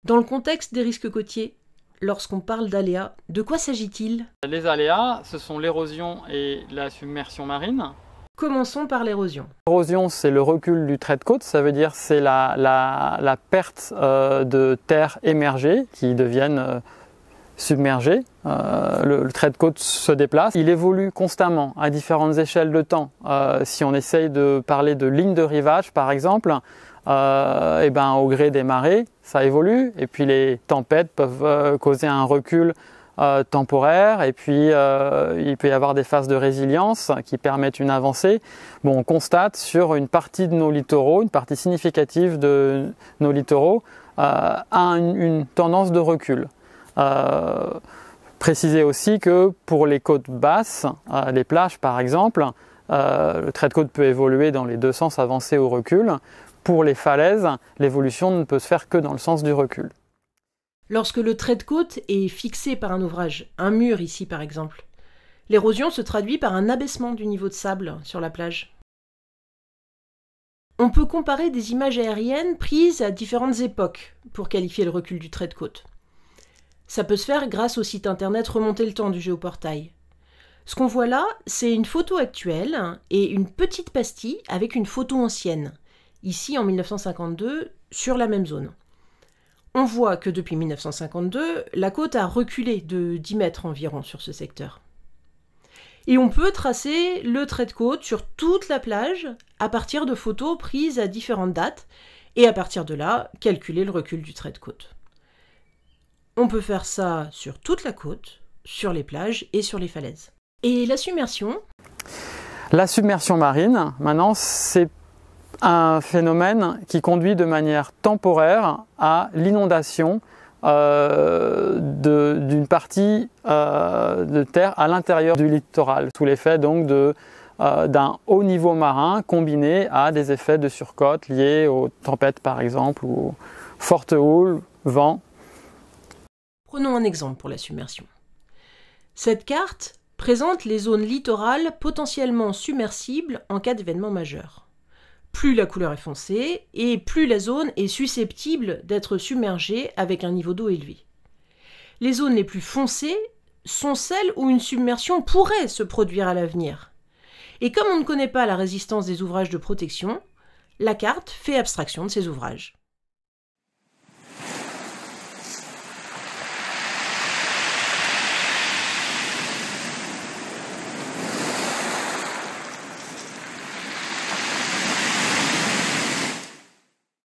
Dans le contexte des risques côtiers, lorsqu'on parle d'aléas, de quoi s'agit-il? Les aléas, ce sont l'érosion et la submersion marine. Commençons par l'érosion. L'érosion, c'est le recul du trait de côte, ça veut dire c'est la perte de terres émergées qui deviennent submergées. Le trait de côte se déplace, il évolue constamment à différentes échelles de temps. Si on essaye de parler de ligne de rivage par exemple, et ben, au gré des marées, ça évolue, et puis les tempêtes peuvent causer un recul temporaire, et puis il peut y avoir des phases de résilience qui permettent une avancée. Bon, on constate sur une partie de nos littoraux, une partie significative de nos littoraux, une tendance de recul. Préciser aussi que pour les côtes basses, les plages par exemple, le trait de côte peut évoluer dans les deux sens, avancer ou recul. Pour les falaises, l'évolution ne peut se faire que dans le sens du recul. Lorsque le trait de côte est fixé par un ouvrage, un mur ici par exemple, l'érosion se traduit par un abaissement du niveau de sable sur la plage. On peut comparer des images aériennes prises à différentes époques pour qualifier le recul du trait de côte. Ça peut se faire grâce au site internet Remonter le temps du Géoportail. Ce qu'on voit là, c'est une photo actuelle et une petite pastille avec une photo ancienne, ici en 1952, sur la même zone. On voit que depuis 1952, la côte a reculé de 10 mètres environ sur ce secteur. Et on peut tracer le trait de côte sur toute la plage à partir de photos prises à différentes dates et à partir de là, calculer le recul du trait de côte. On peut faire ça sur toute la côte, sur les plages et sur les falaises. Et la submersion? La submersion marine, maintenant, c'est un phénomène qui conduit de manière temporaire à l'inondation d'une partie de terre à l'intérieur du littoral, sous l'effet donc d'un haut niveau marin combiné à des effets de surcote liés aux tempêtes par exemple, ou aux fortes houles, vent. Prenons un exemple pour la submersion. Cette carte présente les zones littorales potentiellement submersibles en cas d'événement majeur. Plus la couleur est foncée, et plus la zone est susceptible d'être submergée avec un niveau d'eau élevé. Les zones les plus foncées sont celles où une submersion pourrait se produire à l'avenir. Et comme on ne connaît pas la résistance des ouvrages de protection, la carte fait abstraction de ces ouvrages.